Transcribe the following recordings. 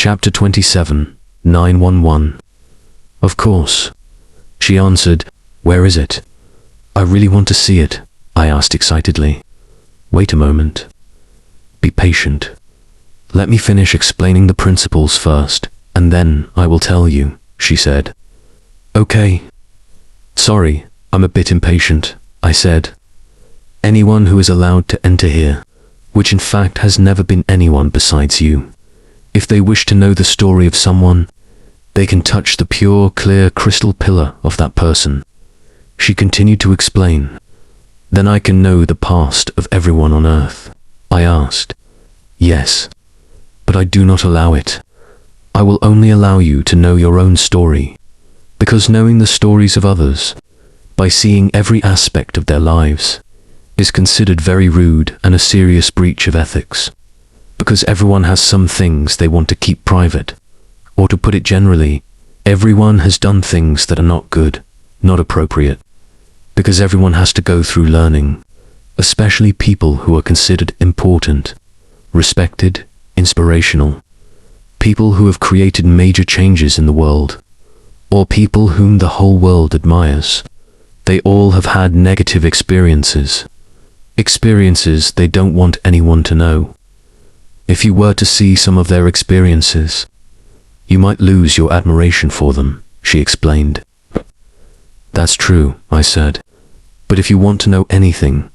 Chapter 27, 911. Of course, she answered. Where is it? I really want to see it, I asked excitedly. Wait a moment. Be patient. Let me finish explaining the principles first, and then I will tell you, she said. Okay. Sorry, I'm a bit impatient, I said. Anyone who is allowed to enter here, which in fact has never been anyone besides you, if they wish to know the story of someone, they can touch the pure, clear crystal pillar of that person. She continued to explain. Then I can know the past of everyone on earth, I asked. Yes, but I do not allow it. I will only allow you to know your own story, because knowing the stories of others, by seeing every aspect of their lives, is considered very rude and a serious breach of ethics, because everyone has some things they want to keep private, or to put it generally, everyone has done things that are not good, not appropriate, because everyone has to go through learning, especially people who are considered important, respected, inspirational, people who have created major changes in the world, or people whom the whole world admires. They all have had negative experiences they don't want anyone to know. If you were to see some of their experiences, you might lose your admiration for them, she explained. That's true, I said. But if you want to know anything,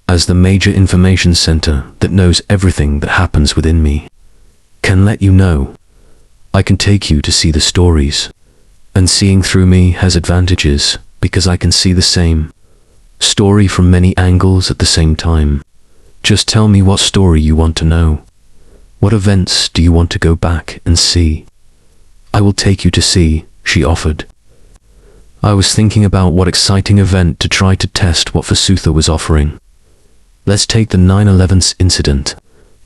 as the major information center that knows everything that happens within me, can let you know, I can take you to see the stories. And seeing through me has advantages because I can see the same story from many angles at the same time. Just tell me what story you want to know. What events do you want to go back and see? I will take you to see, she offered. I was thinking about what exciting event to try to test what Vasutha was offering. Let's take the 9/11 incident,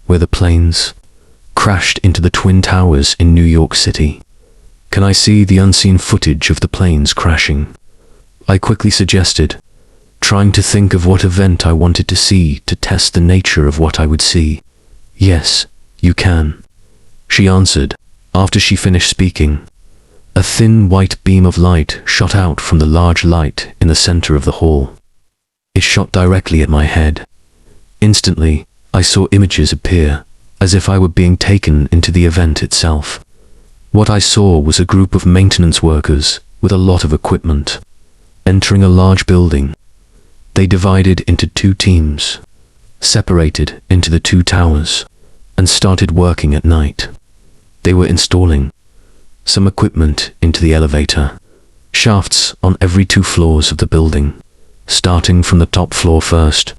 where the planes crashed into the Twin Towers in New York City. Can I see the unseen footage of the planes crashing? I quickly suggested, trying to think of what event I wanted to see to test the nature of what I would see. Yes, you can, she answered. After she finished speaking, a thin white beam of light shot out from the large light in the center of the hall. It shot directly at my head. Instantly, I saw images appear, as if I were being taken into the event itself. What I saw was a group of maintenance workers with a lot of equipment, entering a large building. They divided into two teams, separated into the two towers, and started working at night. They were installing some equipment into the elevator, shafts on every 2 floors of the building, starting from the top floor first.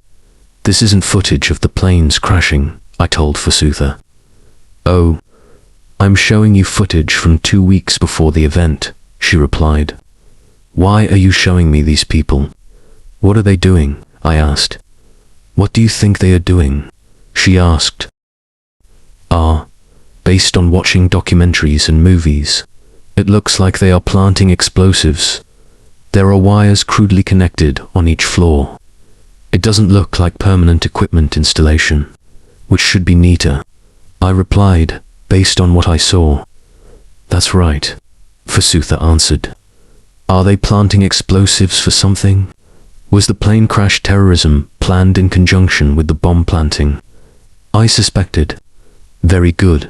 This isn't footage of the planes crashing, I told Vasutha. Oh, I'm showing you footage from 2 weeks before the event, she replied. Why are you showing me these people? What are they doing? I asked. What do you think they are doing? She asked. Based on watching documentaries and movies, it looks like they are planting explosives. There are wires crudely connected on each floor. It doesn't look like permanent equipment installation, which should be neater, I replied, based on what I saw. That's right, Vasutha answered. Are they planting explosives for something? Was the plane crash terrorism planned in conjunction with the bomb planting? I suspected. Very good.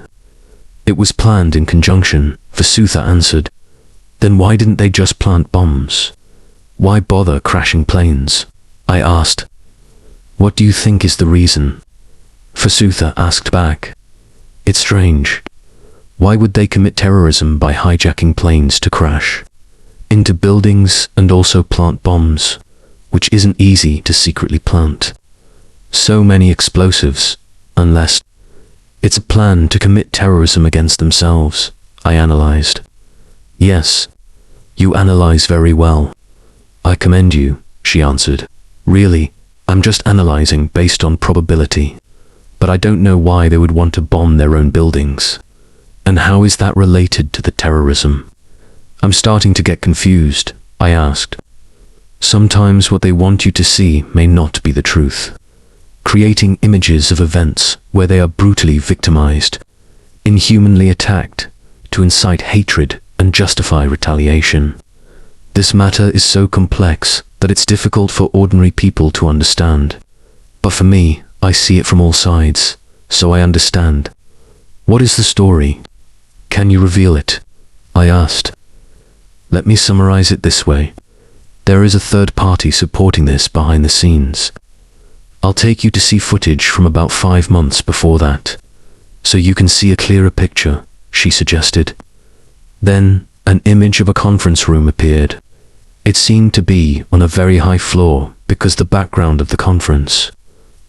It was planned in conjunction, Vasutha answered. Then why didn't they just plant bombs? Why bother crashing planes? I asked. What do you think is the reason? Vasutha asked back. It's strange. Why would they commit terrorism by hijacking planes to crash into buildings and also plant bombs, which isn't easy to secretly plant? So many explosives, unless it's a plan to commit terrorism against themselves, I analyzed. Yes, you analyze very well. I commend you, she answered. Really, I'm just analyzing based on probability. But I don't know why they would want to bomb their own buildings. And how is that related to the terrorism? I'm starting to get confused, I asked. Sometimes what they want you to see may not be the truth. Creating images of events where they are brutally victimized inhumanly attacked, to incite hatred and justify retaliation. This matter is so complex that it's difficult for ordinary people to understand. But for me, I see it from all sides, so I understand. What is the story? Can you reveal it? I asked. Let me summarize it this way. There is a third party supporting this behind the scenes. I'll take you to see footage from about 5 months before that, so you can see a clearer picture, she suggested. Then, an image of a conference room appeared. It seemed to be on a very high floor because the background of the conference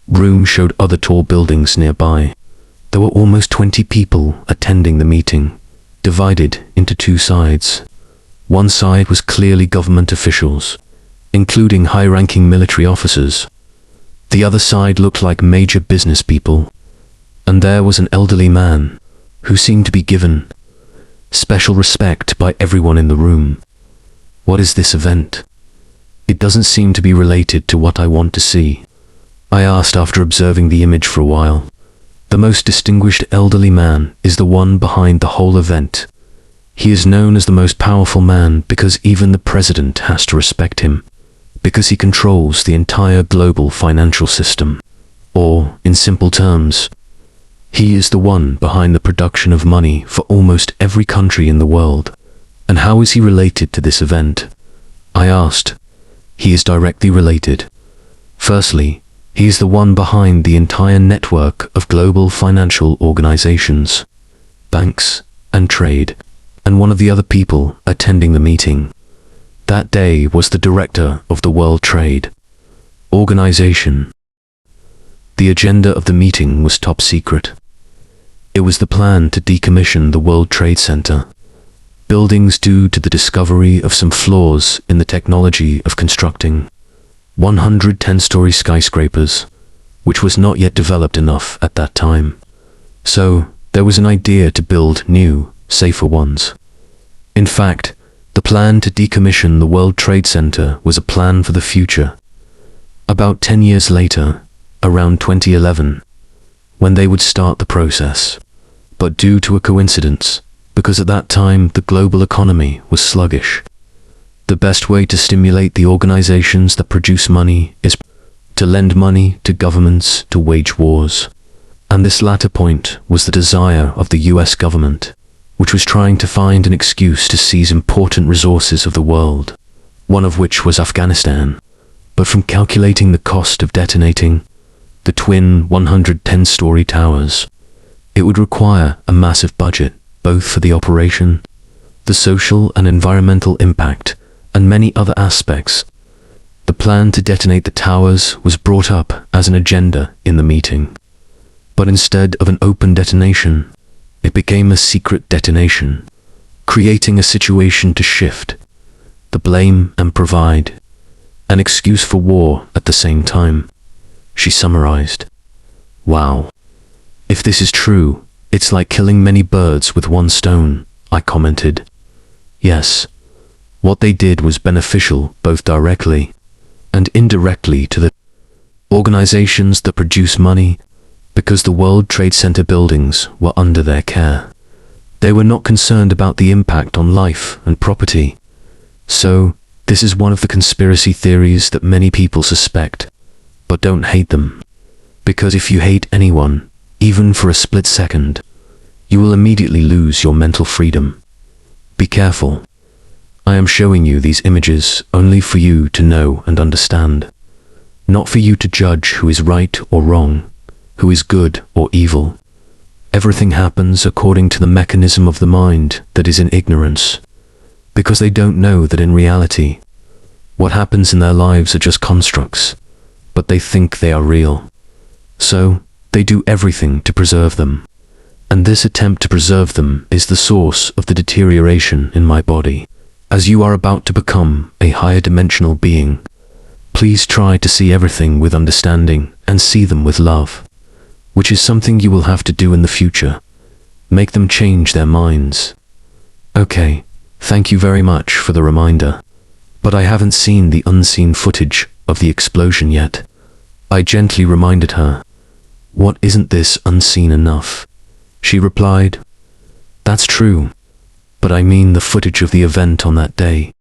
room showed other tall buildings nearby. There were almost 20 people attending the meeting, divided into 2 sides. One side was clearly government officials, including high-ranking military officers. The other side looked like major business people, and there was an elderly man who seemed to be given special respect by everyone in the room. What is this event? It doesn't seem to be related to what I want to see, I asked after observing the image for a while. The most distinguished elderly man is the one behind the whole event. He is known as the most powerful man because even the president has to respect him, because he controls the entire global financial system. Or, in simple terms, he is the one behind the production of money for almost every country in the world. And how is he related to this event? I asked. He is directly related. Firstly, he is the one behind the entire network of global financial organizations, banks, and trade, and one of the other people attending the meeting that day was the director of the World Trade Organization. The agenda of the meeting was top secret. It was the plan to decommission the World Trade Center buildings due to the discovery of some flaws in the technology of constructing 110-story skyscrapers, which was not yet developed enough at that time. So, there was an idea to build new, safer ones. In fact, the plan to decommission the World Trade Center was a plan for the future. About 10 years later, around 2011, when they would start the process. But due to a coincidence, because at that time the global economy was sluggish, the best way to stimulate the organizations that produce money is to lend money to governments to wage wars. And this latter point was the desire of the US government, which was trying to find an excuse to seize important resources of the world, one of which was Afghanistan. But from calculating the cost of detonating the twin 110-story towers, it would require a massive budget, both for the operation, the social and environmental impact, and many other aspects. The plan to detonate the towers was brought up as an agenda in the meeting. But instead of an open detonation, it became a secret detonation, creating a situation to shift the blame and provide an excuse for war at the same time, she summarized. Wow. If this is true, it's like killing many birds with one stone, I commented. Yes. What they did was beneficial both directly and indirectly to the organizations that produce money, because the World Trade Center buildings were under their care. They were not concerned about the impact on life and property. So, this is one of the conspiracy theories that many people suspect, but don't hate them. Because if you hate anyone, even for a split second, you will immediately lose your mental freedom. Be careful. I am showing you these images only for you to know and understand, not for you to judge who is right or wrong, who is good or evil. Everything happens according to the mechanism of the mind that is in ignorance, because they don't know that in reality, what happens in their lives are just constructs, but they think they are real. So, they do everything to preserve them. And this attempt to preserve them is the source of the deterioration in my body. As you are about to become a higher dimensional being, please try to see everything with understanding and see them with love, which is something you will have to do in the future. Make them change their minds. Okay, thank you very much for the reminder. But I haven't seen the unseen footage of the explosion yet. I gently reminded her. What, isn't this unseen enough? She replied, "That's true, but I mean the footage of the event on that day."